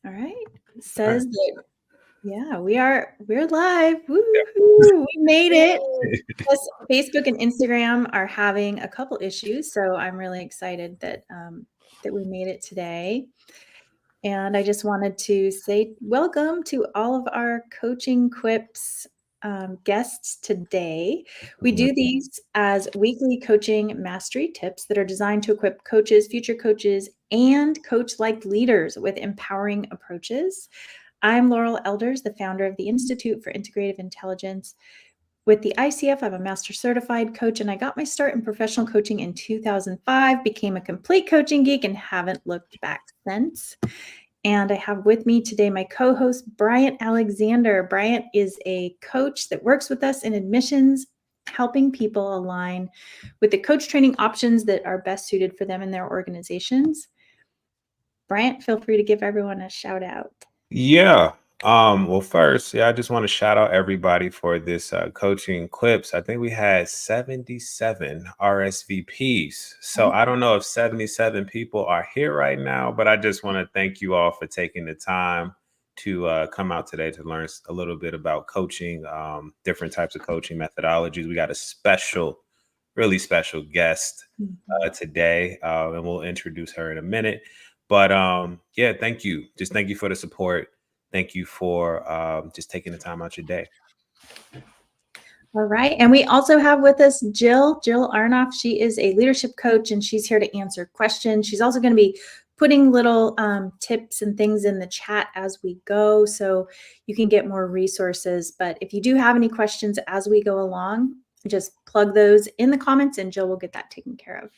All right. It All right. says that, yeah, we're live. Woo-hoo, we made it. Yes, Facebook and Instagram are having a couple issues, so I'm really excited that we made it today. And I just wanted to say welcome to all of our Coaching Quips guests today. We do these as weekly coaching mastery tips that are designed to equip coaches, future coaches, and coach-like leaders with empowering approaches. I'm Laurel Elders, the founder of the Institute for Integrative Intelligence. With the ICF, I'm a master certified coach, and I got my start in professional coaching in 2005, became a complete coaching geek, and haven't looked back since. And I have with me today my co-host, Bryant Alexander. Bryant is a coach that works with us in admissions, helping people align with the coach training options that are best suited for them in their organizations. Bryant, feel free to give everyone a shout out. Yeah. Well, first, I just want to shout out everybody for this coaching clips. I think we had 77 RSVPs. So I don't know if 77 people are here right now, but I just want to thank you all for taking the time to come out today to learn a little bit about coaching, different types of coaching methodologies. We got a really special guest today, and we'll introduce her in a minute. But thank you. Just thank you for the support. Thank you for just taking the time out your day. All right. And we also have with us Jill Arnoff. She is a leadership coach, and she's here to answer questions. She's also going to be putting little tips and things in the chat as we go, so you can get more resources. But if you do have any questions as we go along, just plug those in the comments and Jill will get that taken care of.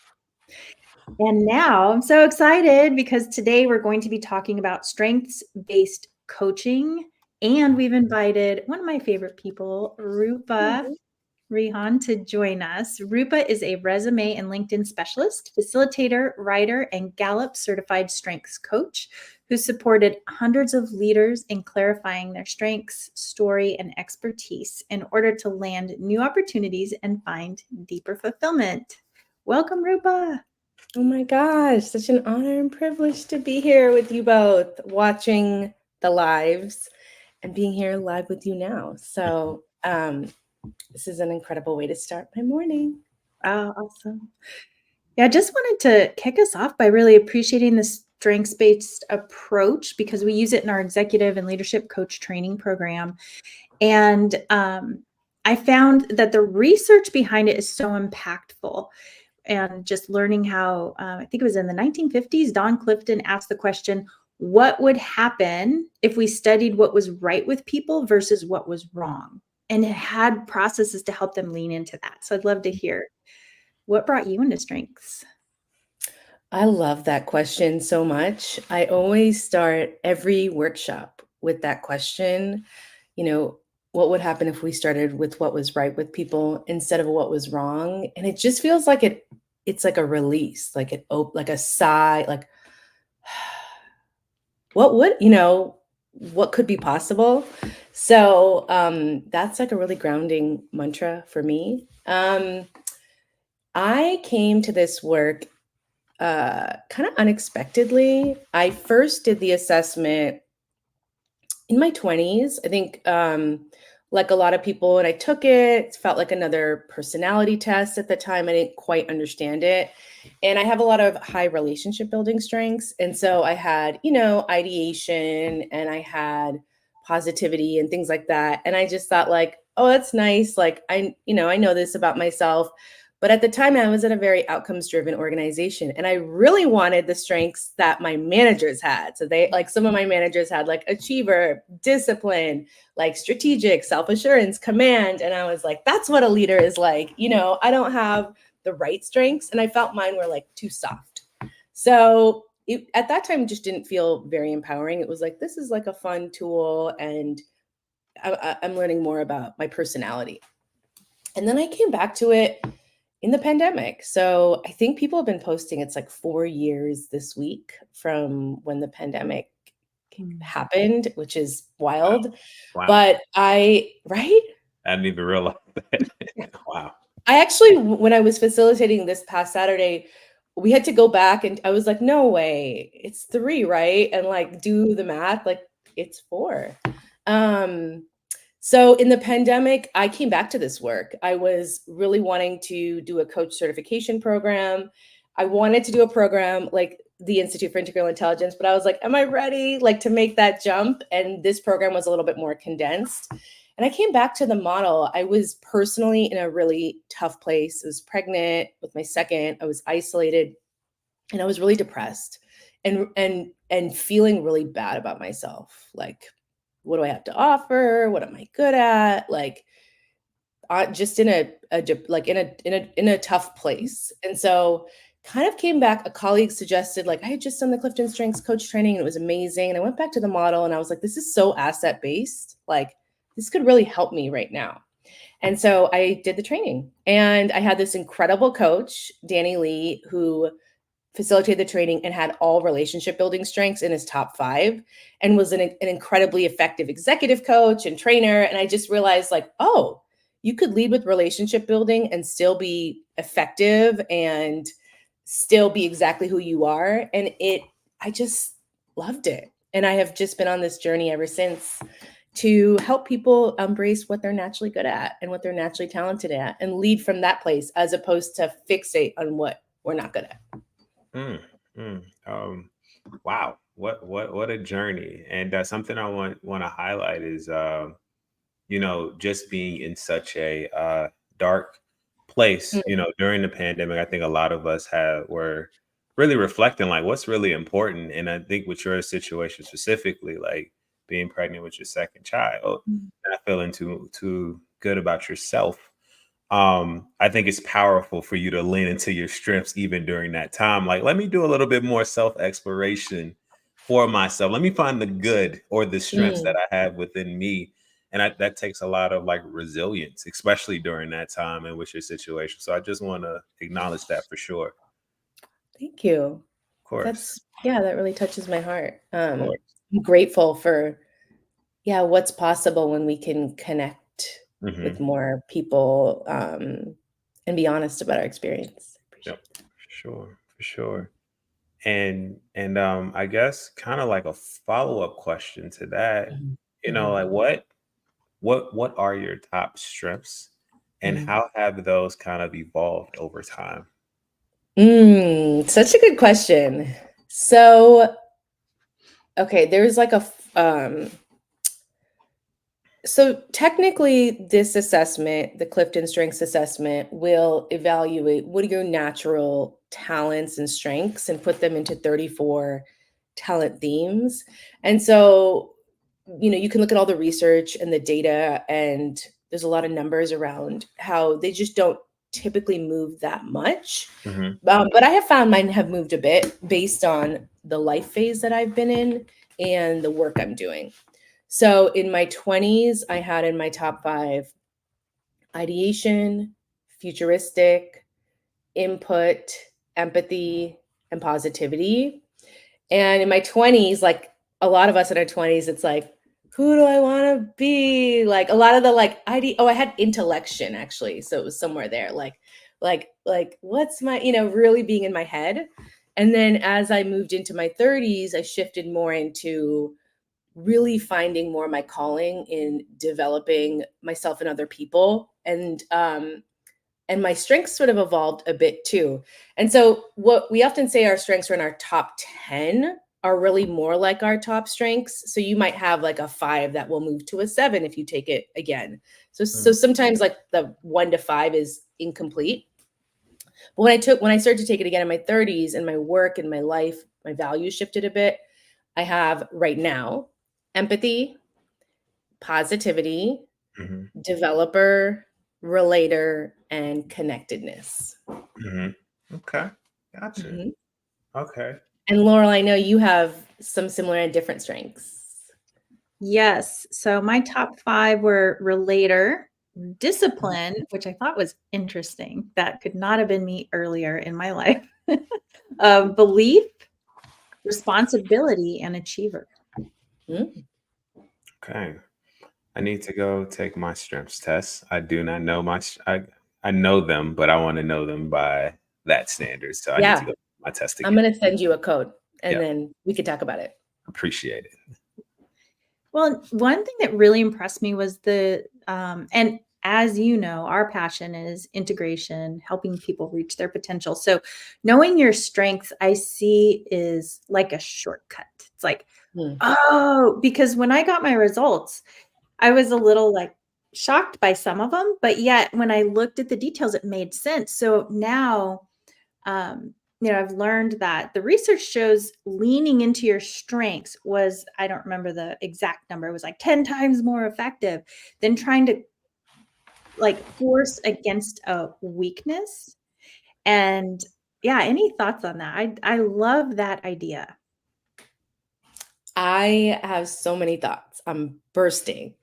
And now I'm so excited because today we're going to be talking about strengths-based coaching. And we've invited one of my favorite people, Rupa Rihan, to join us. Rupa is a resume and LinkedIn specialist, facilitator, writer, and Gallup certified strengths coach who supported hundreds of leaders in clarifying their strengths, story, and expertise in order to land new opportunities and find deeper fulfillment. Welcome, Rupa. Oh my gosh, such an honor and privilege to be here with you both, watching the lives and being here live with you now. So this is an incredible way to start my morning. Oh, awesome. Yeah, I just wanted to kick us off by really appreciating the strengths-based approach because we use it in our executive and leadership coach training program. And I found that the research behind it is so impactful. And just learning how, I think it was in the 1950s, Don Clifton asked the question, what would happen if we studied what was right with people versus what was wrong? And it had processes to help them lean into that. So I'd love to hear what brought you into strengths. I love that question so much. I always start every workshop with that question. What would happen if we started with what was right with people instead of what was wrong? And it just feels like it's like a release, like like a sigh, like what could be possible? So that's like a really grounding mantra for me. I came to this work kind of unexpectedly. I first did the assessment in my 20s, I think, like a lot of people, and I took it. It felt like another personality test at the time. I didn't quite understand it. And I have a lot of high relationship building strengths. And so I had, ideation, and I had positivity and things like that. And I just thought like, oh, that's nice. Like, I know this about myself. But at the time, I was at a very outcomes-driven organization, and I really wanted the strengths that my managers had. So some of my managers had like achiever, discipline, like strategic, self-assurance, command. And I was like, that's what a leader is like. I don't have the right strengths, and I felt mine were like too soft. So at that time, it just didn't feel very empowering. It was like, this is like a fun tool, and I'm learning more about my personality. And then I came back to it in the pandemic. So I think people have been posting, it's like 4 years this week from when the pandemic happened, which is wild. Wow. But right? I didn't even realize that. Wow. I actually, when I was facilitating this past Saturday, we had to go back, and I was like, no way, it's 3, right? And like do the math, like it's 4. So in the pandemic, I came back to this work. I was really wanting to do a coach certification program. I wanted to do a program like the Institute for Integral Intelligence, but I was like, am I ready like to make that jump? And this program was a little bit more condensed. And I came back to the model. I was personally in a really tough place. I was pregnant with my second. I was isolated, and I was really depressed and feeling really bad about myself. Like, what do I have to offer? What am I good at? Like, just in a tough place. And so kind of came back, a colleague suggested, like, I had just done the Clifton Strengths coach training and it was amazing. And I went back to the model and I was like, this is so asset based. Like, this could really help me right now. And so I did the training, and I had this incredible coach, Danny Lee, who facilitated the training and had all relationship building strengths in his top 5, and was an incredibly effective executive coach and trainer. And I just realized, like, oh, you could lead with relationship building and still be effective and still be exactly who you are. And I just loved it. And I have just been on this journey ever since to help people embrace what they're naturally good at and what they're naturally talented at, and lead from that place as opposed to fixate on what we're not good at. Mm, wow, what a journey! And something I want to highlight is, just being in such a dark place, during the pandemic. I think a lot of us were really reflecting, like, what's really important. And I think with your situation specifically, like being pregnant with your second child, not feeling too good about yourself. I think it's powerful for you to lean into your strengths even during that time. Like, let me do a little bit more self-exploration for myself. Let me find the good or the strengths that I have within me. And that takes a lot of like resilience, especially during that time and with your situation. So I just want to acknowledge that for sure. Thank you. Of course. That really touches my heart. Of course. I'm grateful for, what's possible when we can connect with more people, and be honest about our experience. Yep, for sure. And I guess kind of like a follow-up question to that, like what are your top strengths, and how have those kind of evolved over time? Such a good question. So, okay, there's like so technically this assessment, the Clifton Strengths Assessment, will evaluate what are your natural talents and strengths and put them into 34 talent themes. And so, you can look at all the research and the data, and there's a lot of numbers around how they just don't typically move that much. But I have found mine have moved a bit based on the life phase that I've been in and the work I'm doing. So in my 20s, I had in my top 5 ideation, futuristic, input, empathy, and positivity. And in my 20s, like a lot of us in our 20s, it's like, who do I want to be? Like a lot of the I had intellection actually. So it was somewhere there, like what's my, really being in my head. And then as I moved into my 30s, I shifted more into really finding more my calling in developing myself and other people. And my strengths sort of evolved a bit too. And so what we often say our strengths are in our top 10 are really more like our top strengths. So you might have like a 5 that will move to a 7 if you take it again. So sometimes like the 1 to 5 is incomplete. But when I started to take it again in my 30s, and my work and my life, my values shifted a bit. I have right now empathy, positivity, developer, relator, and connectedness. Okay. Gotcha. Okay. And Laurel, I know you have some similar and different strengths. Yes. So my top 5 were relator, discipline, which I thought was interesting. That could not have been me earlier in my life. Belief, responsibility, and achiever. Okay. I need to go take my strengths test. I do not know I know them, but I want to know them by that standard. So I need to go my test I'm again. going to send you a code and Yeah. then we can talk about it. Appreciate it. Well, one thing that really impressed me was and as you know, our passion is integration, helping people reach their potential. So knowing your strengths, I see is like a shortcut. It's like, oh, because when I got my results, I was a little like shocked by some of them, but yet when I looked at the details, it made sense. So now, I've learned that the research shows leaning into your strengths was, I don't remember the exact number, it was like 10 times more effective than trying to like force against a weakness. And yeah, any thoughts on that? I love that idea. I have so many thoughts. I'm bursting.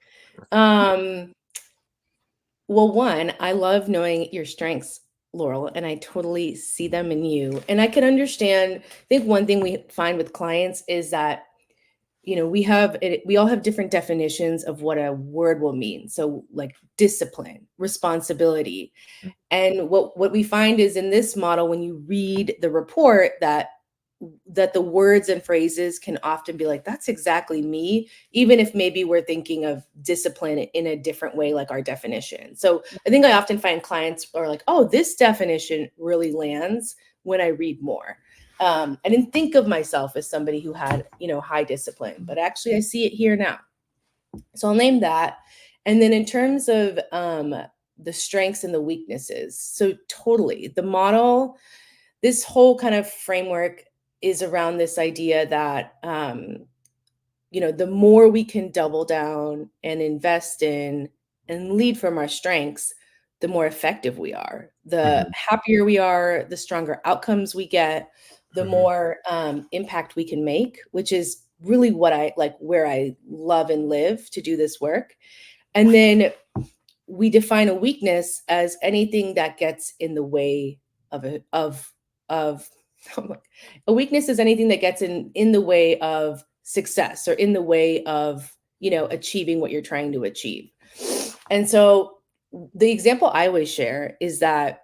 Well, one, I love knowing your strengths, Laurel, and I totally see them in you. And I can understand, I think one thing we find with clients is that, we all have different definitions of what a word will mean. So like discipline, responsibility. And what we find is in this model, when you read the report, that the words and phrases can often be like, that's exactly me, even if maybe we're thinking of discipline in a different way, like our definition. So I think I often find clients are like, oh, this definition really lands when I read more. I didn't think of myself as somebody who had, high discipline, but actually I see it here now. So I'll name that. And then in terms of the strengths and the weaknesses, so totally the model, this whole kind of framework is around this idea that the more we can double down and invest in and lead from our strengths, the more effective we are, the happier we are, the stronger outcomes we get, the more impact we can make, which is really what I like, where I love and live to do this work. And then we define a weakness as anything that gets in the way of a weakness is anything that gets in the way of success or in the way of achieving what you're trying to achieve. And so the example I always share is that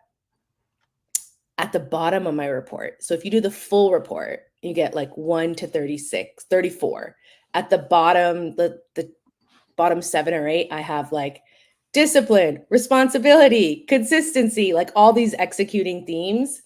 at the bottom of my report, so if you do the full report, you get like 1 to 36, 34. At the bottom, the bottom 7 or 8, I have like discipline, responsibility, consistency, like all these executing themes.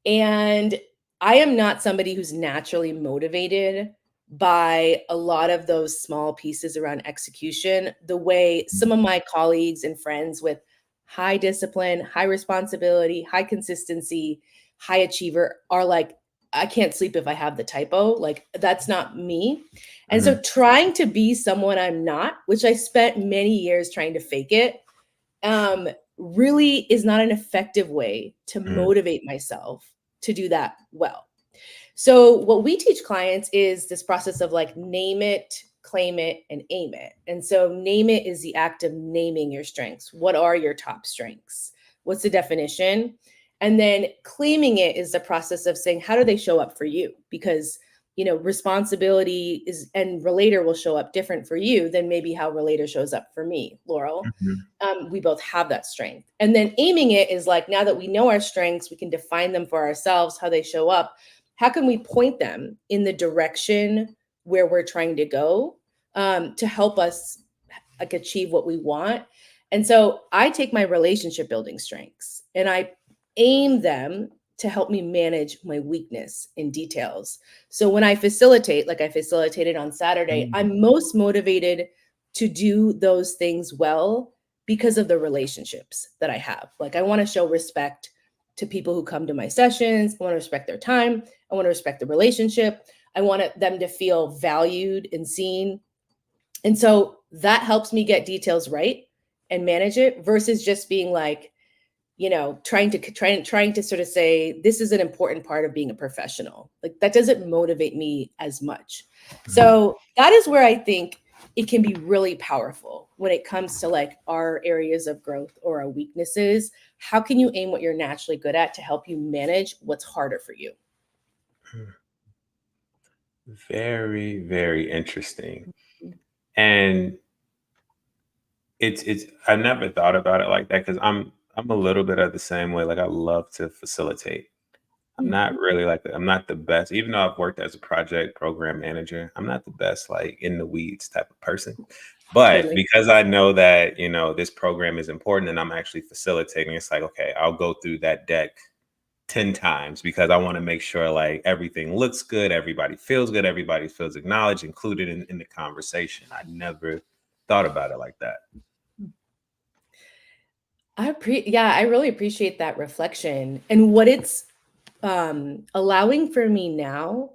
And I am not somebody who's naturally motivated by a lot of those small pieces around execution, the way some of my colleagues and friends with high discipline, high responsibility, high consistency, high achiever are like, I can't sleep if I have the typo. Like, that's not me. And so trying to be someone I'm not, which I spent many years trying to fake it, really is not an effective way to motivate myself to do that well. So what we teach clients is this process of like name it, claim it, and aim it. And so name it is the act of naming your strengths. What are your top strengths? What's the definition? And then claiming it is the process of saying, how do they show up for you? Because responsibility is and relator will show up different for you than maybe how relator shows up for me, Laurel. We both have that strength. And then aiming it is like, now that we know our strengths, we can define them for ourselves, how they show up. How can we point them in the direction where we're trying to go to help us like achieve what we want? And so I take my relationship building strengths and I aim them to help me manage my weakness in details. So when I facilitate, like I facilitated on Saturday, I'm most motivated to do those things well because of the relationships that I have. Like I want to show respect to people who come to my sessions. I want to respect their time. I want to respect the relationship. I want them to feel valued and seen. And so that helps me get details right and manage it versus just being like, trying to sort of say, this is an important part of being a professional. Like that doesn't motivate me as much. So that is where I think it can be really powerful when it comes to like our areas of growth or our weaknesses. How can you aim what you're naturally good at to help you manage what's harder for you? Very, very interesting. And it's I never thought about it like that because I'm a little bit of the same way. Like I love to facilitate. I'm not really like I'm not the best, even though I've worked as a project program manager. I'm not the best like in the weeds type of person. But Totally. because I know that, this program is important and I'm actually facilitating, it's like, okay, I'll go through that deck 10 times because I want to make sure like everything looks good, everybody feels acknowledged, included in the conversation. I never thought about it like that. I really appreciate that reflection and what it's allowing for me now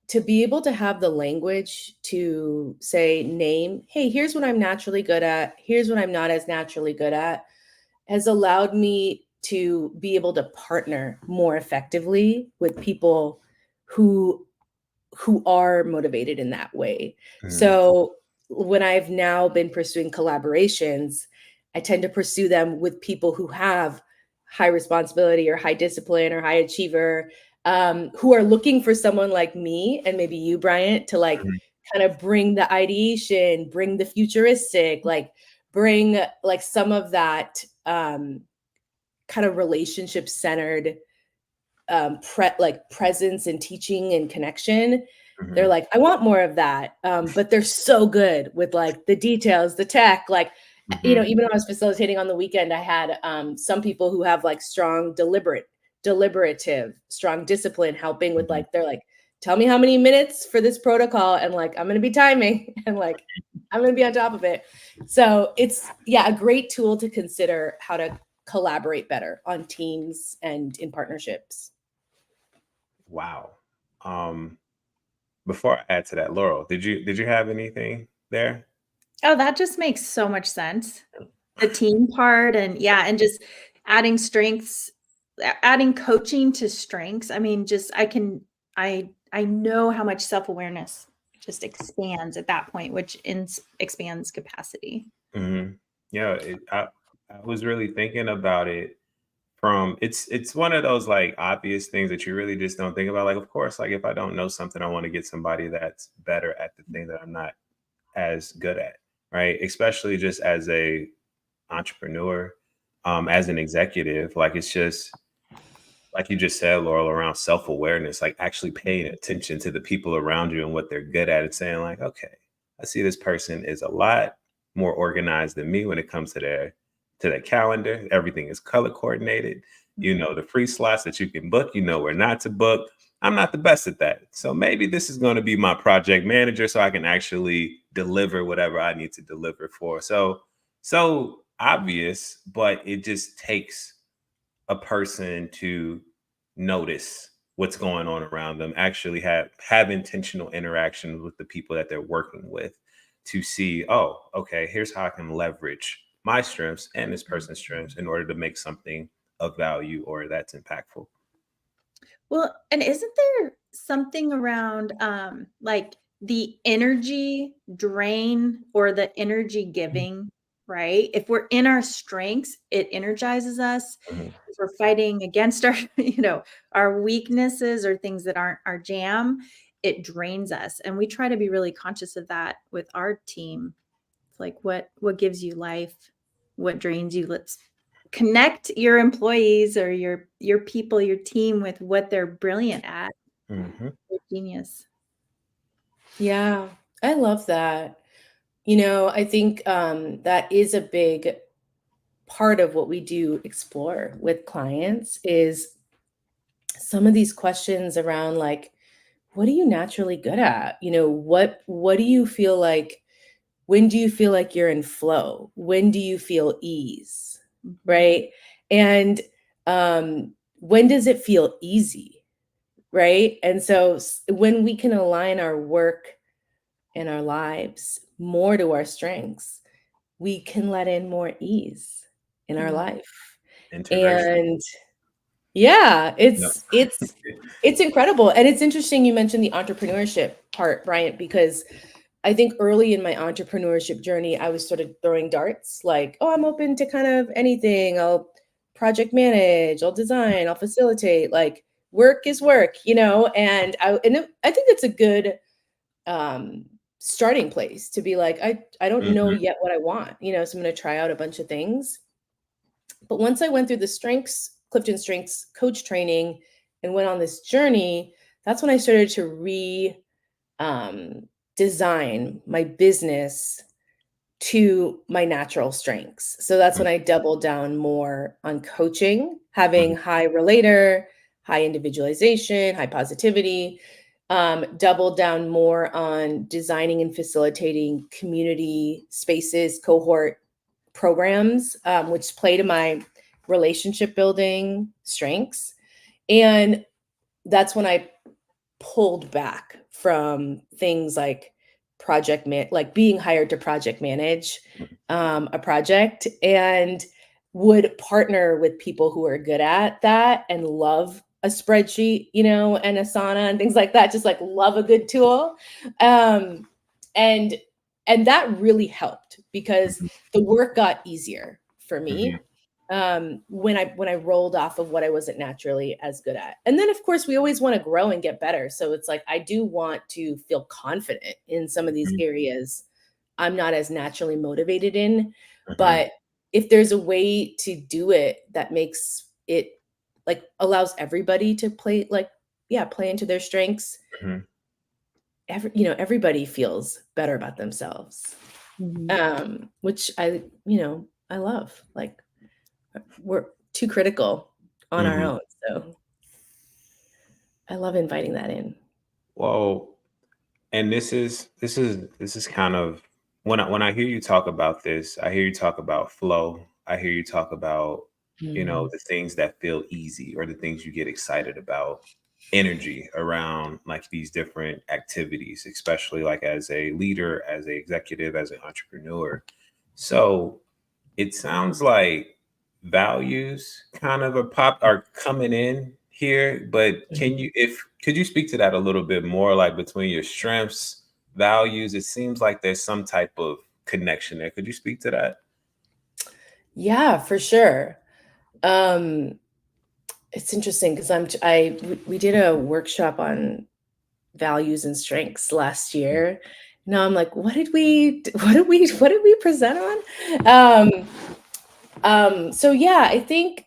to be able to have the language to say, name, hey, here's what I'm naturally good at, here's what I'm not as naturally good at, has allowed me to be able to partner more effectively with people who are motivated in that way. Mhm, So when I've now been pursuing collaborations, I tend to pursue them with people who have high responsibility or high discipline or high achiever, who are looking for someone like me and maybe you, Bryant, to like mhm, kind of bring the ideation, bring the futuristic, like bring like some of that kind of relationship centered presence and teaching and connection. They're mhm, like, I want more of that. But they're so good with like the details, the tech, like, mhm, even though I was facilitating on the weekend, I had some people who have like strong deliberative, strong discipline helping with mhm. like, they're like, tell me how many minutes for this protocol. And like, I'm going to be timing and like, I'm going to be on top of it. So it's, yeah, a great tool to consider how to collaborate better on teams and in partnerships. Wow. Um, Before I add to that, Laurel, did you have anything there? Oh, that just makes so much sense. The team part and yeah, and just adding strengths, adding coaching to strengths. I mean, just I know how much self-awareness just expands at that point, which expands capacity. Mhm. Yeah, I was really thinking about it from it's one of those like obvious things that you really just don't think about. Like, of course, like if I don't know something, I want to get somebody that's better at the thing that I'm not as good at, right? Especially just as a entrepreneur, as an executive, like it's just like you just said, Laurel, around self awareness, like actually paying attention to the people around you and what they're good at, and saying, like, okay, I see this person is a lot more organized than me when it comes to their calendar. Everything is color coordinated. You know the free slots that you can book. You know where not to book. I'm not the best at that, so maybe this is going to be my project manager, so I can actually deliver whatever I need to deliver for. So obvious, but it just takes a person to notice what's going on around them, actually have intentional interactions with the people that they're working with to see, oh, okay, here's how I can leverage my strengths and this person's strengths in order to make something of value or that's impactful. Well, and isn't there something around, like, the energy drain or the energy giving, right? If we're in our strengths, it energizes us. Mhm, If we're fighting against our, our weaknesses or things that aren't our jam, it drains us, and we try to be really conscious of that with our team. It's like, what gives you life? What drains you? Let's connect your employees or your people, your team with what they're brilliant at. mhm, They're genius. Yeah, I love that. I think that is a big part of what we do explore with clients is some of these questions around like, what are you naturally good at? What do you feel like? When do you feel like you're in flow? When do you feel ease? Mhm. Right? And when does it feel easy? Right? And so when we can align our work and our lives more to our strengths, we can let in more ease in our Yeah. life. integration. And yeah, No. it's incredible. And it's interesting you mentioned the entrepreneurship part, Bryant, because I think early in my entrepreneurship journey, I was sort of throwing darts like, oh, I'm open to kind of anything. I'll project manage, I'll design, I'll facilitate, like work is work, I think it's a good um starting place to be like, I don't know Mhm, yet what I want, so I'm going to try out a bunch of things. But once I went through the Clifton Strengths coach training and went on this journey, that's when I started to design my business to my natural strengths. So that's when I doubled down more on coaching, having high relator, high individualization, high positivity, doubled down more on designing and facilitating community spaces, cohort programs, which play to my relationship building strengths. And that's when I pulled back from things like like being hired to project manage a project, and would partner with people who are good at that and love a spreadsheet, and Asana and things like that, just like love a good tool. Um, and that really helped because the work got easier for me when I rolled off of what I wasn't naturally as good at. And then of course we always want to grow and get better. So it's like I do want to feel confident in some of these areas I'm not as naturally motivated in. But if there's a way to do it that makes it like allows everybody to play into their strengths, everybody feels better about themselves. Which I love. Like we're too critical on our own. So I love inviting that in. Well, and this is kind of when I hear you talk about this, I hear you talk about flow. I hear you talk about, the things that feel easy or the things you get excited about, energy around like these different activities, especially like as a leader, as an executive, as an entrepreneur. So it sounds like values kind of are coming in here, but could you speak to that a little bit more, like between your strengths, values? It seems like there's some type of connection there. Could you speak to that? Yeah, for sure. It's interesting because we did a workshop on values and strengths last year. Now I'm like, what did we present on? So yeah, I think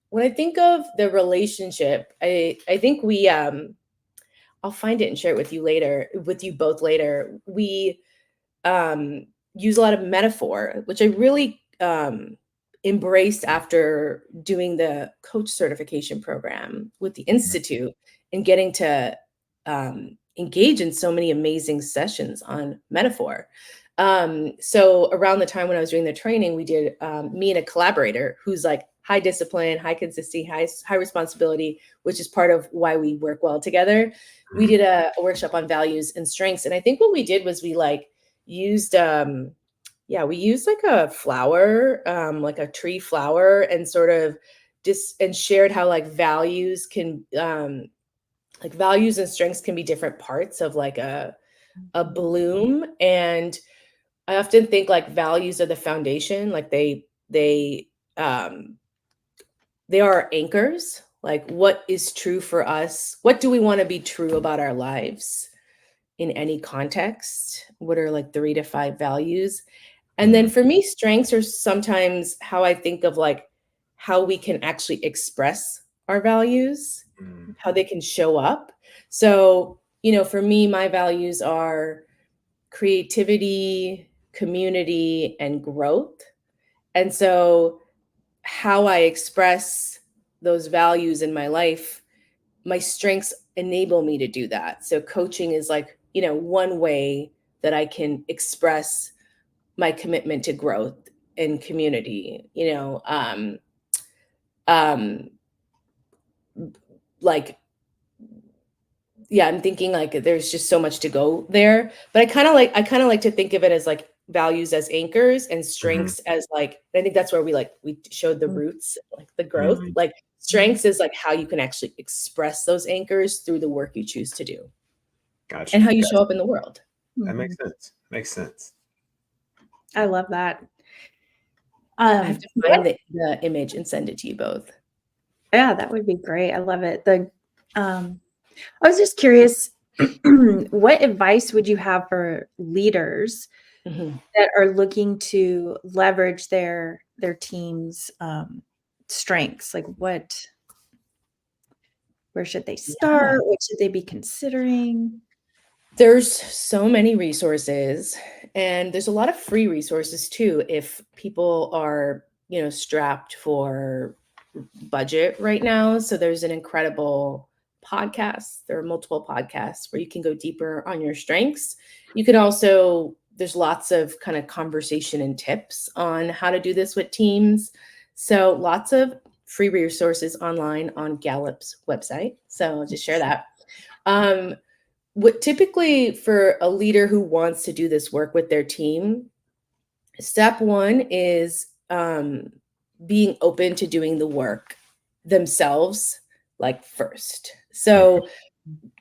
when I think of the relationship, I think I'll find it and share it with you both later. We use a lot of metaphor, which I really embraced after doing the coach certification program with the Institute and getting to engage in so many amazing sessions on metaphor. So around the time when I was doing the training, we did me and a collaborator who's like high discipline, high consistency, high responsibility, which is part of why we work well together. We did a workshop on values and strengths. And I think what we did was we used like a flower, like a tree flower, and sort of and shared how like values and strengths can be different parts of like a bloom. And I often think like values are the foundation, like they are anchors, like what is true for us, what do we want to be true about our lives in any context, what are like 3 to 5 values. And then for me, strengths are sometimes how I think of like how we can actually express our values, how they can show up. So, for me, my values are creativity, community, and growth. And so how I express those values in my life, my strengths enable me to do that. So coaching is like, one way that I can express my commitment to growth and community, like, yeah, I'm thinking like there's just so much to go there, but I kind of like to think of it as like values as anchors and strengths as like, I think that's where we showed the roots, like the growth, like strengths is like how you can actually express those anchors through the work you choose to do. Gotcha. And how you show up in the world. That makes sense. I love that. I have to find the image and send it to you both. Yeah, that would be great. I love it. I was just curious, what advice would you have for leaders that are looking to leverage their team's strengths? Like what Where should they start? What should they be considering? There's so many resources, and there's a lot of free resources too if people are, strapped for budget right now. So there's an incredible podcast. There are multiple podcasts where you can go deeper on your strengths. You can also, there's lots of kind of conversation and tips on how to do this with teams. So lots of free resources online on Gallup's website. So I'll just share that. What typically for a leader who wants to do this work with their team, step one is being open to doing the work themselves, like first. So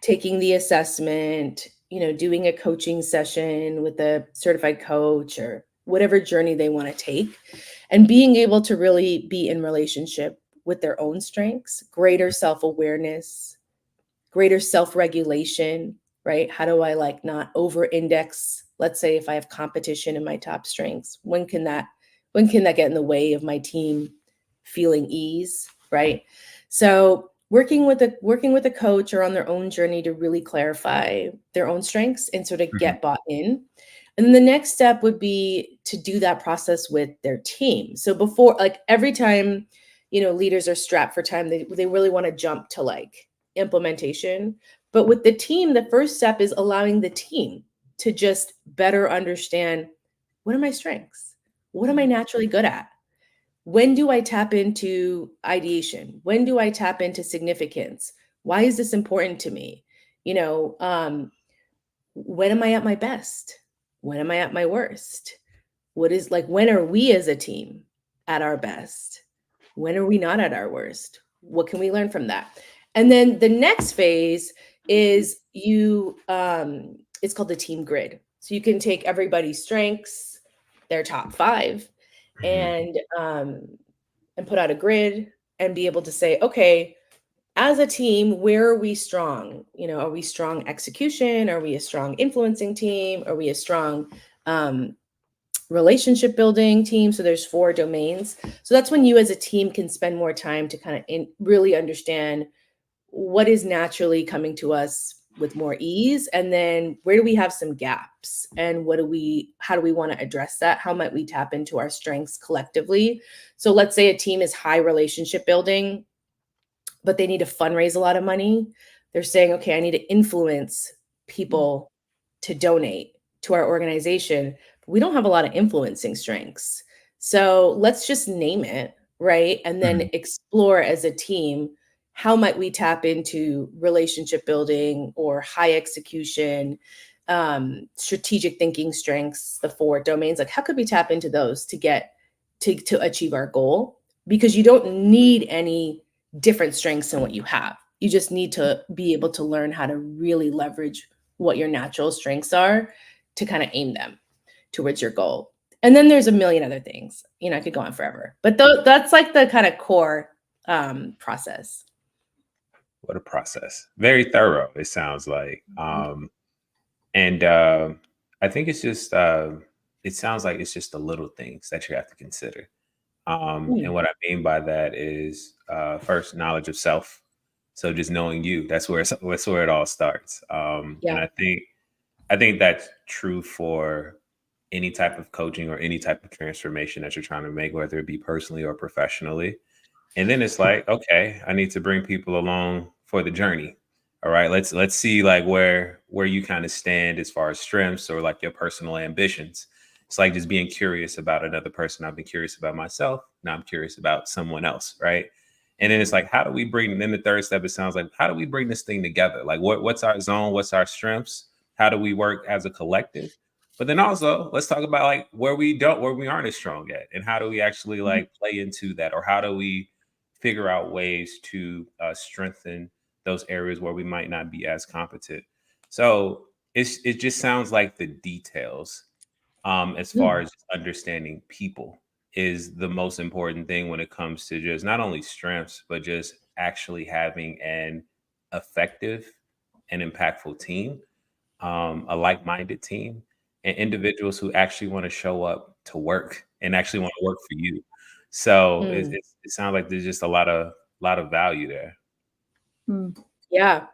taking the assessment, doing a coaching session with a certified coach or whatever journey they want to take, and being able to really be in relationship with their own strengths, greater self-awareness, greater self-regulation, right? How do I not over-index? Let's say if I have competition in my top strengths, when can that get in the way of my team feeling ease, right? So working with a coach or on their own journey to really clarify their own strengths and sort of get bought in. And then the next step would be to do that process with their team. So before, every time, leaders are strapped for time, they really want to jump to implementation. But with the team, the first step is allowing the team to just better understand, what are my strengths? What am I naturally good at? When do I tap into ideation? When do I tap into significance? Why is this important to me? When am I at my best? When am I at my worst? When are we as a team at our best? When are we not at our worst? What can we learn from that? And then the next phase is it's called the team grid. So you can take everybody's strengths, their top 5, and put out a grid and be able to say, okay, as a team, where are we strong? Are we strong execution? Are we a strong influencing team? Are we a strong relationship building team? So there's 4 domains. So that's when you as a team can spend more time to kind of really understand what is naturally coming to us with more ease, and then where do we have some gaps, and how do we want to address that? How might we tap into our strengths collectively? So let's say a team is high relationship building, but they need to fundraise a lot of money. They're saying, okay, I need to influence people to donate to our organization. But we don't have a lot of influencing strengths. So let's just name it, right? And then explore as a team, how might we tap into relationship building or high execution, strategic thinking strengths, the 4 domains? How could we tap into those to get to achieve our goal? Because you don't need any different strengths than what you have. You just need to be able to learn how to really leverage what your natural strengths are to kind of aim them towards your goal. And then there's a million other things. I could go on forever, but that's the kind of core process. What a process. Very thorough, it sounds like. And I think it's just, it sounds like it's just the little things that you have to consider. And what I mean by that is first, knowledge of self. So just knowing you, that's where it all starts. And I think that's true for any type of coaching or any type of transformation that you're trying to make, whether it be personally or professionally. And then it's like, okay, I need to bring people along for the journey. All right, let's see where you kind of stand as far as strengths or your personal ambitions. It's like just being curious about another person. I've been curious about myself. Now I'm curious about someone else, right? And then it's like, how do we bring? Then the third step, it sounds like, how do we bring this thing together? What's our zone? What's our strengths? How do we work as a collective? But then also, let's talk about where we aren't as strong at, and how do we actually play into that, or how do we figure out ways to strengthen those areas where we might not be as competent. So it just sounds like the details, as far as understanding people, is the most important thing when it comes to just not only strengths, but just actually having an effective and impactful team, a like-minded team, and individuals who actually want to show up to work and actually want to work for you. So it sounds like there's just a lot of value there. Mm. Yeah.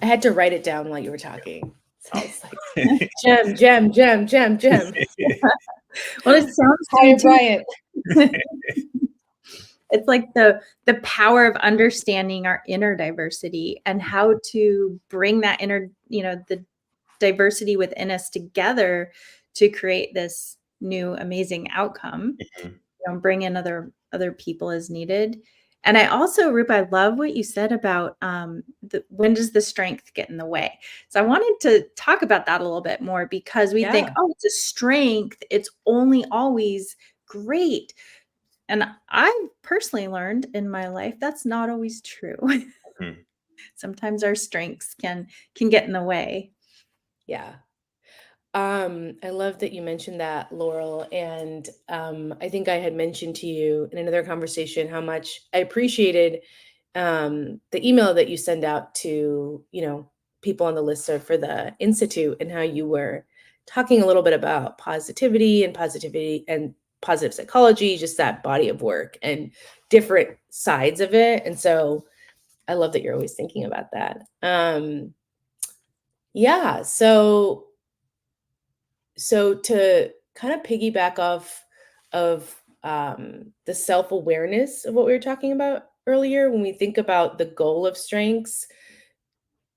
I had to write it down while you were talking. So I was like, gem, gem, gem, gem, gem. Well, it sounds to Hi, me too. Bryant. It's like the power of understanding our inner diversity and how to bring that inner, the diversity within us together to create this new amazing outcome. Bring in other people as needed. And I also, Rup, I love what you said about when does the strength get in the way? So I wanted to talk about that a little bit more, because we think, oh, it's a strength, it's only always great. And I've personally learned in my life that's not always true. Sometimes our strengths can get in the way. Yeah. I love that you mentioned that, Laurel. And I think I had mentioned to you in another conversation how much I appreciated the email that you send out to, people on the listserv for the Institute, and how you were talking a little bit about positivity and positive psychology, just that body of work and different sides of it. And so I love that you're always thinking about that. Yeah. So to kind of piggyback off of the self-awareness of what we were talking about earlier, when we think about the goal of strengths,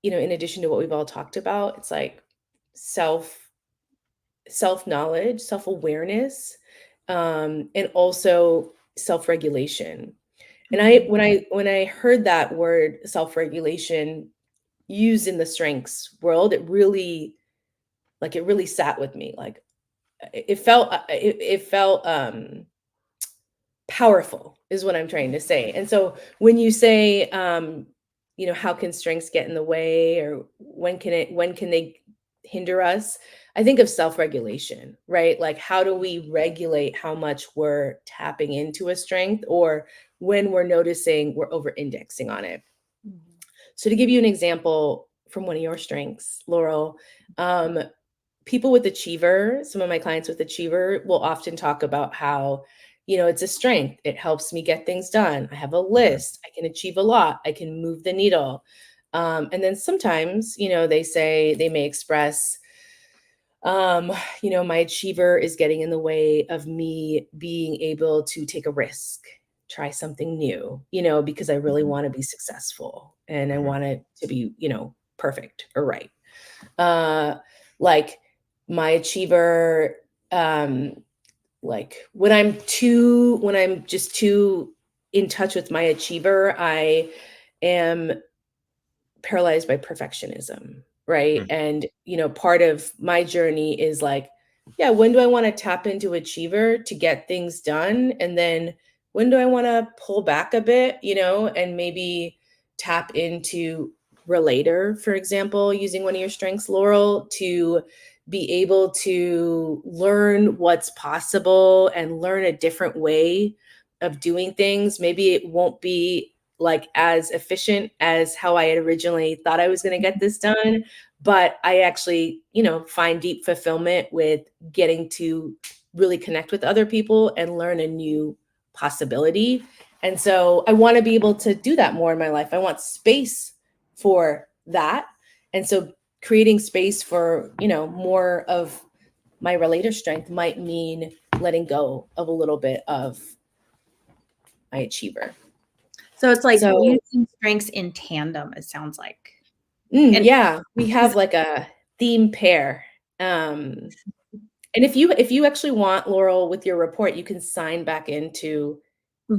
in addition to what we've all talked about, it's like self-knowledge, self-awareness, and also self-regulation. And when I heard that word self-regulation used in the strengths world, it really sat with me. Like it felt powerful is what I'm trying to say. And so when you say how can strengths get in the way, or when can they hinder us, I think of self-regulation, right? Like, how do we regulate how much we're tapping into a strength, or when we're noticing we're over indexing on it. So to give you an example from one of your strengths, Laurel, people with achiever, some of my clients with achiever will often talk about how, it's a strength. It helps me get things done. I have a list. I can achieve a lot. I can move the needle. And then sometimes, they may express, my achiever is getting in the way of me being able to take a risk, try something new, because I really want to be successful and I want it to be, perfect or right. Like my achiever, like when I'm just too in touch with my achiever, I am paralyzed by perfectionism, right? And part of my journey is like, yeah, when do I want to tap into achiever to get things done, and then when do I want to pull back a bit, and maybe tap into relator, for example, using one of your strengths, Laurel, to be able to learn what's possible and learn a different way of doing things. Maybe it won't be like as efficient as how I had originally thought I was going to get this done, but I actually, find deep fulfillment with getting to really connect with other people and learn a new possibility. And so I want to be able to do that more in my life. I want space for that. And so creating space for, more of my relator strength might mean letting go of a little bit of my achiever. So it's like using strengths in tandem, it sounds like. Yeah, we have like a theme pair. And if you actually want, Laurel, with your report, you can sign back into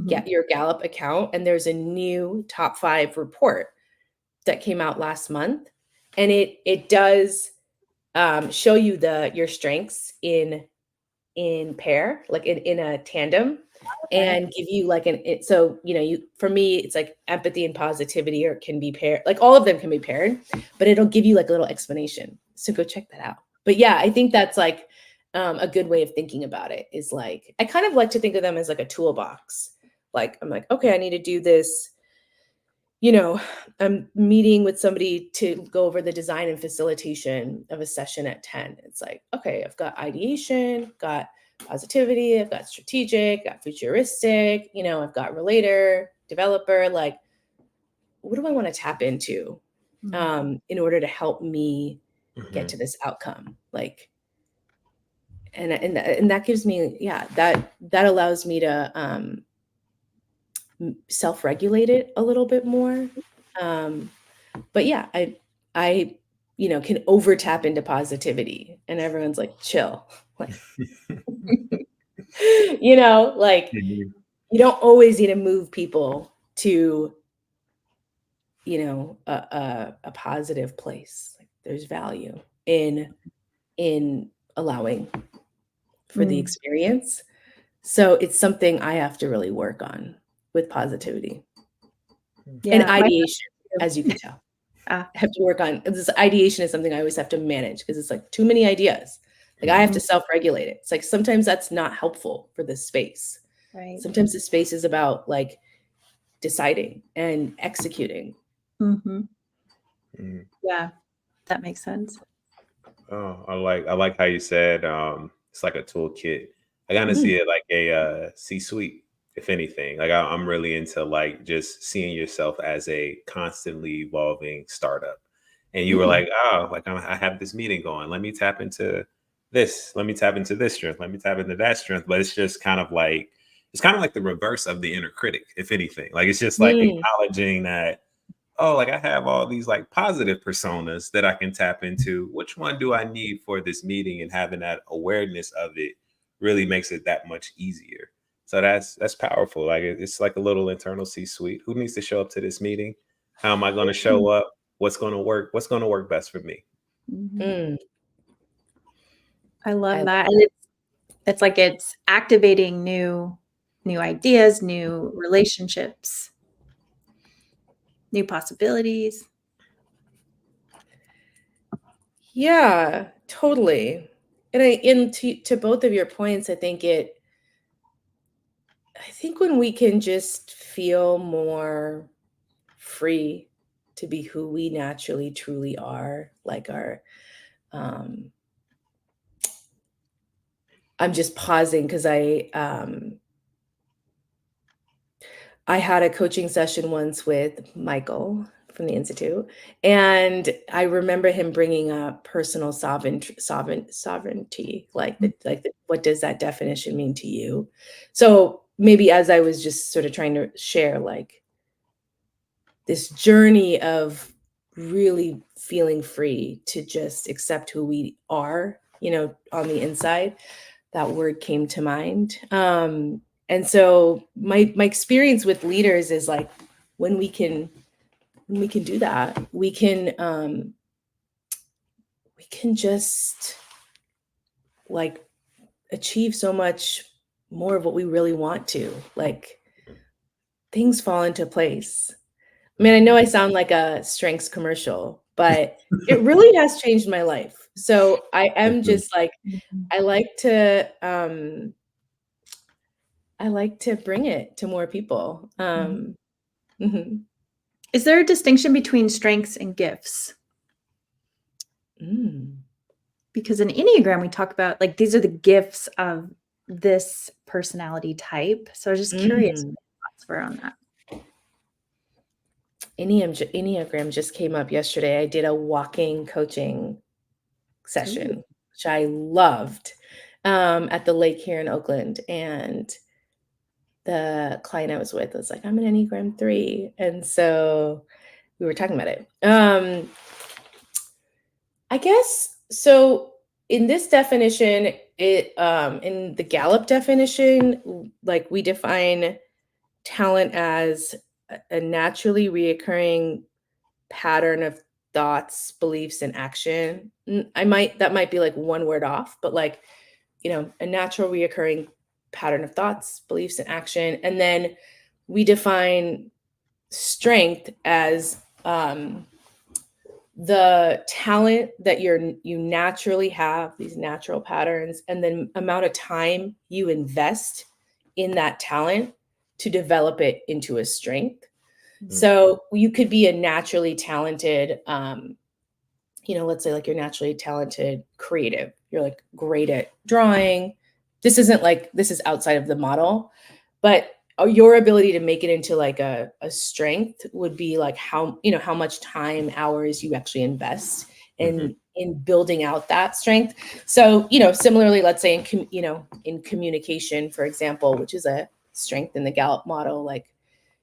get your Gallup account, and there's a new top 5 report that came out last month, and it does show you your strengths in pair, like in a tandem, and give you like for me, it's like empathy and positivity, or can be paired, like all of them can be paired, but it'll give you like a little explanation. So go check that out. But yeah, I think that's like a good way of thinking about it, is like, I kind of like to think of them as like a toolbox. Like, I'm like, okay, I need to do this. I'm meeting with somebody to go over the design and facilitation of a session at 10. It's like, okay, I've got ideation, got positivity, I've got strategic, got futuristic, I've got relator, developer. Like, what do I want to tap into in order to help me get to this outcome? Like, and that gives me, that allows me to self-regulate it a little bit more. But yeah, I can over tap into positivity, and everyone's like, chill. Like, like Mhm. you don't always need to move people to, a positive place. Like, there's value in allowing for the experience. So it's something I have to really work on with positivity and ideation, as you can tell. I have to work on this. Ideation is something I always have to manage because it's like too many ideas. Like I have to self-regulate it. It's like sometimes that's not helpful for this space. Right. Sometimes the space is about like deciding and executing. Yeah, that makes sense. Oh, I like how you said it's like a toolkit. I kind of see it like a C-suite, if anything. Like I'm really into like just seeing yourself as a constantly evolving startup. And you were like, oh, like I have this meeting going. Let me tap into this. Let me tap into this strength. Let me tap into that strength. But it's just kind of like the reverse of the inner critic, if anything. Like it's just like acknowledging that, oh, like I have all these like positive personas that I can tap into. Which one do I need for this meeting? And having that awareness of it really makes it that much easier. So that's powerful. Like it's like a little internal C-suite. Who needs to show up to this meeting? How am I going to show up? What's going to work? What's going to work best for me? I love that. And it's like it's activating new ideas, new relationships, new possibilities. Yeah, totally. And to both of your points, I think when we can just feel more free to be who we naturally truly are, like I'm just pausing because I had a coaching session once with Michael from the Institute, and I remember him bringing up personal sovereignty, what does that definition mean to you? So maybe as I was just sort of trying to share, like this journey of really feeling free to just accept who we are, on the inside, that word came to mind. And so my experience with leaders is like when we can do that, we can just like achieve so much more of what we really want to. Like things fall into place. I mean, I know I sound like a strengths commercial, but it really has changed my life. So I am just like, I like to bring it to more people. Is there a distinction between strengths and gifts? Because in Enneagram, we talk about like these are the gifts of this personality type. So I was just curious what your thoughts were on that. Enneagram just came up yesterday. I did a walking coaching session, which I loved, at the lake here in Oakland. And the client I was with was like, I'm an Enneagram 3. And so we were talking about it. I guess, so in this definition, in the Gallup definition, like we define talent as a naturally reoccurring pattern of thoughts, beliefs, and action. That might be like one word off, but like, a natural reoccurring pattern of thoughts, beliefs, and action. And then we define strength as the talent that you naturally have, these natural patterns, and then amount of time you invest in that talent to develop it into a strength. So you could be a naturally talented, let's say like you're naturally talented creative. You're like great at drawing. This is outside of the model, but your ability to make it into like a strength would be like how, you know, how much time, hours you actually invest in building out that strength. So, you know, similarly, let's say in communication, for example, which is a strength in the Gallup model, like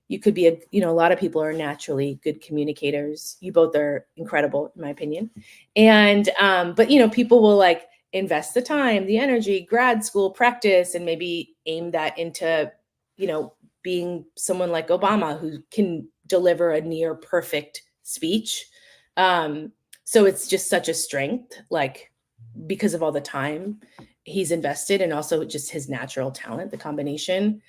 you could be a lot of people are naturally good communicators. You both are incredible, in my opinion. And, but, you know, people will like invest the time, the energy, grad school practice, and maybe aim that into, you know, being someone like Obama who can deliver a near perfect speech. So it's just such a strength, like because of all the time he's invested and also just his natural talent, the combination.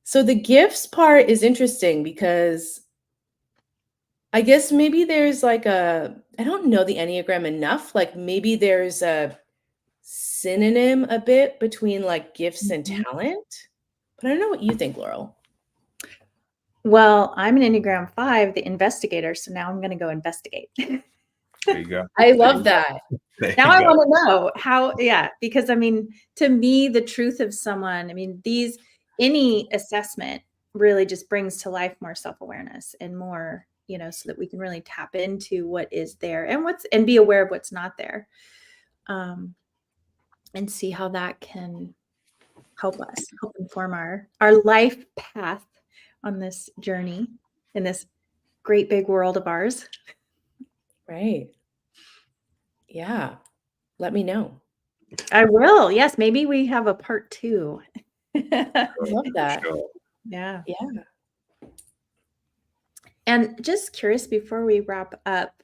So the gifts part is interesting because I guess maybe there's like I don't know the Enneagram enough. Like maybe there's a synonym a bit between like gifts and talent. But I don't know what you think, Laurel. Well, I'm an Enneagram 5, the investigator, so now I'm going to go investigate. There you go. I love that. Now I want to know how, because I mean, to me, the truth of someone, I mean, any assessment really just brings to life more self-awareness and more, you know, so that we can really tap into what is there and be aware of what's not there. And see how that can help inform our life path on this journey in this great big world of ours. Right. Yeah. Let me know. I will. Yes. Maybe we have a part 2. I love that. Yeah. Yeah. And just curious before we wrap up,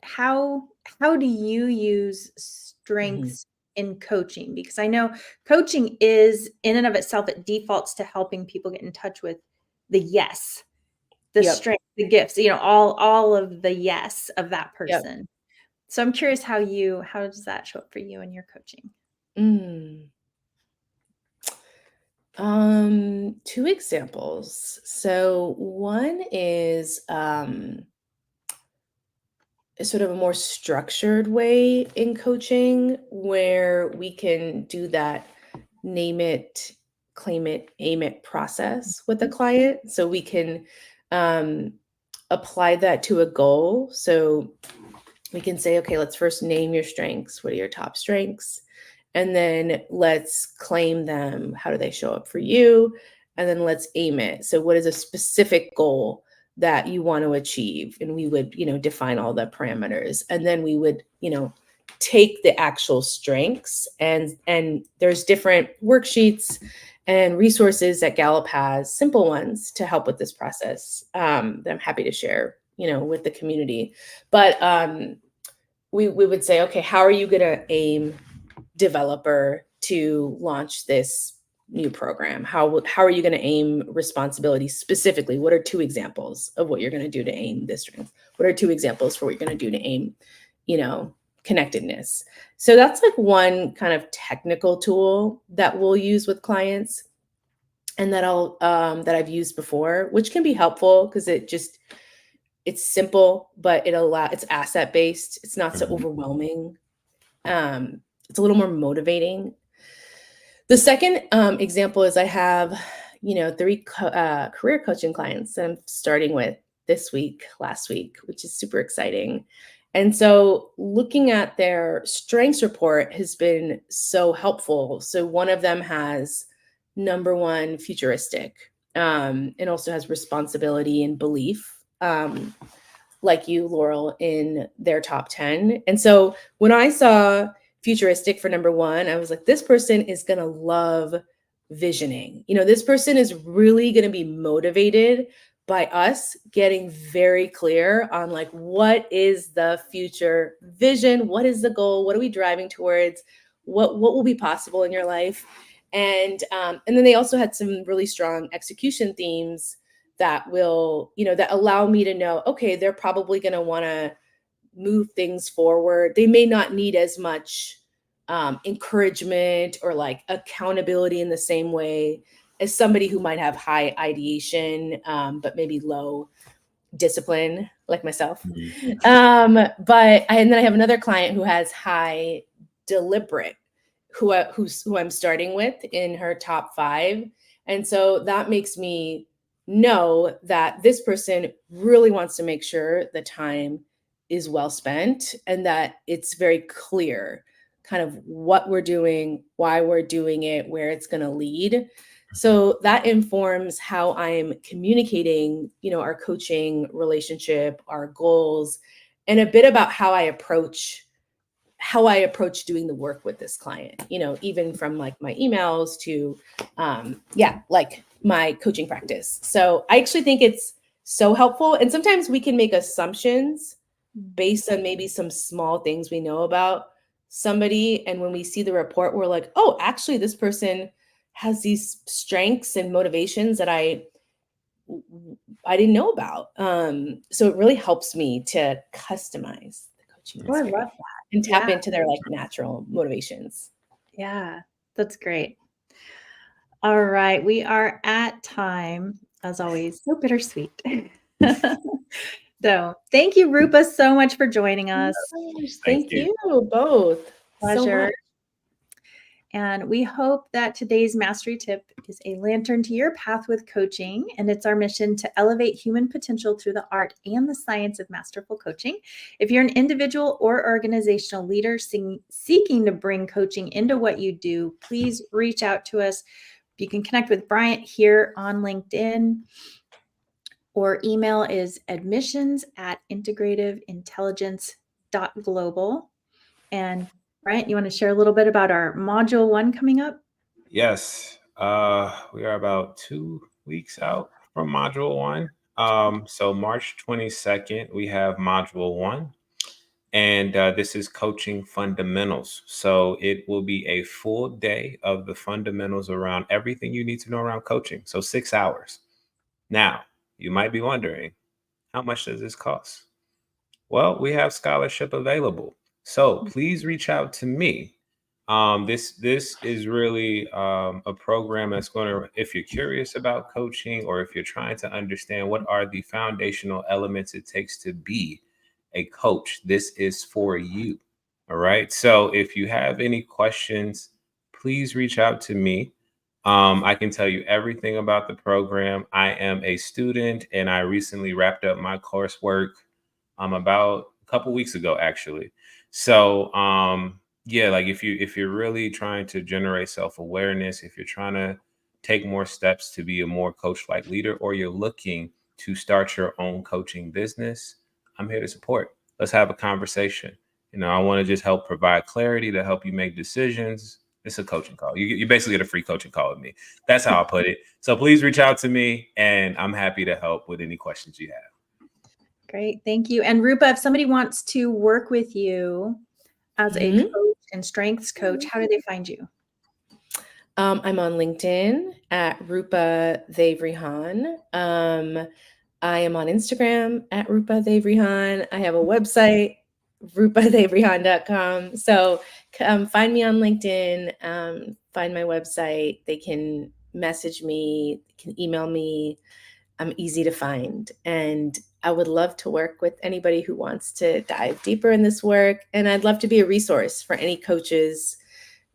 how do you use strengths in coaching? Because I know coaching is in and of itself, it defaults to helping people get in touch with the yes, the strength, the gifts, you know, all of the yes of that person. Yep. So I'm curious how does that show up for you in your coaching? 2 examples. So one is sort of a more structured way in coaching where we can do that name it, claim it, aim it process with the client. So we can apply that to a goal. So we can say, okay, let's first name your strengths. What are your top strengths? And then let's claim them. How do they show up for you? And then let's aim it. So what is a specific goal that you want to achieve? And we would, you know, define all the parameters. And then we would, you know, take the actual strengths and there's different worksheets and resources that Gallup has, simple ones to help with this process that I'm happy to share, you know, with the community. But we would say, okay, how are you going to aim developer to launch this new program? How are you going to aim responsibility specifically? What are 2 examples of what you're going to do to aim this strength? What are 2 examples for what you're going to do to aim, you know, connectedness? So that's like one kind of technical tool that we'll use with clients and that I've used before, which can be helpful because it's simple, but it's asset based. It's not so overwhelming. It's a little more motivating. The second example is I have, you know, 3 career coaching clients that I'm starting with last week, which is super exciting. And so looking at their strengths report has been so helpful. So one of them has number 1, futuristic, and also has responsibility and belief, like you, Laurel, in their top 10. And so when I saw futuristic for number 1, I was like, this person is going to love visioning. You know, this person is really going to be motivated by us getting very clear on like, what is the future vision? What is the goal? What are we driving towards? What will be possible in your life? And then they also had some really strong execution themes that will, you know, that allow me to know, okay, they're probably going to want to move things forward. They may not need as much encouragement or like accountability in the same way as somebody who might have high ideation, but maybe low discipline, like myself. And then I have another client who has high deliberate, who I'm starting with in her top 5. And so that makes me know that this person really wants to make sure the time is well spent and that it's very clear kind of what we're doing, why we're doing it, where it's going to lead. So that informs how I'm communicating, our coaching relationship, our goals, and a bit about how I approach doing the work with this client, even from like my emails to like my coaching practice. So I actually think it's so helpful. And sometimes we can make assumptions based on maybe some small things we know about somebody. And when we see the report, we're like, oh, actually, this person has these strengths and motivations that I didn't know about. So it really helps me to customize the coaching Oh, I love experience that. and tap Yeah. into their like natural motivations. Yeah, that's great. All right, we are at time, as always. So bittersweet. So thank you, Rupa, so much for joining us. Thank you both. Pleasure. So much. And we hope that today's mastery tip is a lantern to your path with coaching. And it's our mission to elevate human potential through the art and the science of masterful coaching. If you're an individual or organizational leader seeking to bring coaching into what you do, please reach out to us. You can connect with Bryant here on LinkedIn, or email is admissions@integrativeintelligence.global. And Bryant, you want to share a little bit about our module 1 coming up? Yes. We are about 2 weeks out from module 1. So March 22nd, we have module 1. And this is coaching fundamentals. So it will be a full day of the fundamentals around everything you need to know around coaching. So 6 hours. Now, you might be wondering, how much does this cost? Well, we have scholarship available. So please reach out to me. This is really a program that's going to, if you're curious about coaching or if you're trying to understand what are the foundational elements it takes to be a coach, this is for you. All right. So if you have any questions, please reach out to me. I can tell you everything about the program. I am a student and I recently wrapped up my coursework about a couple weeks ago, actually. So yeah, like if you're really trying to generate self-awareness, if you're trying to take more steps to be a more coach-like leader, or you're looking to start your own coaching business, I'm here to support. Let's have a conversation. I want to just help provide clarity to help you make decisions. It's a coaching call. You basically get a free coaching call with me. That's how I put it. So please reach out to me and I'm happy to help with any questions you have. Great. Thank you. And Rupa, if somebody wants to work with you as a coach and strengths coach, how do they find you? I'm on LinkedIn at Rupa Devrihan. I am on Instagram at Rupa Devrihan. I have a website, rupadevrihan.com. So find me on LinkedIn, find my website. They can message me, can email me. I'm easy to find. And I would love to work with anybody who wants to dive deeper in this work. And I'd love to be a resource for any coaches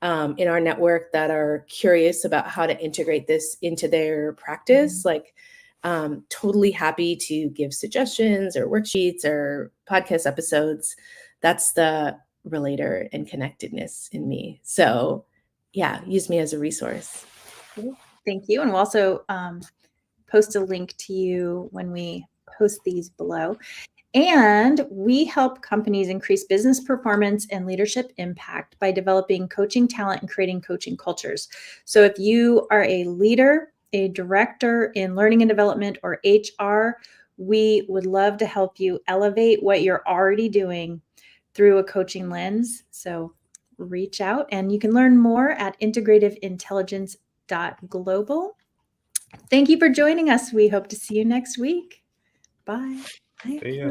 in our network that are curious about how to integrate this into their practice. Like, totally happy to give suggestions or worksheets or podcast episodes. That's the relator and connectedness in me. So yeah, use me as a resource. Thank you. And we'll also post a link to you when we post these below. And we help companies increase business performance and leadership impact by developing coaching talent and creating coaching cultures. So if you are a leader, a director in learning and development, or HR, we would love to help you elevate what you're already doing through a coaching lens. So reach out and you can learn more at integrativeintelligence.global. Thank you for joining us. We hope to see you next week. Bye. See ya.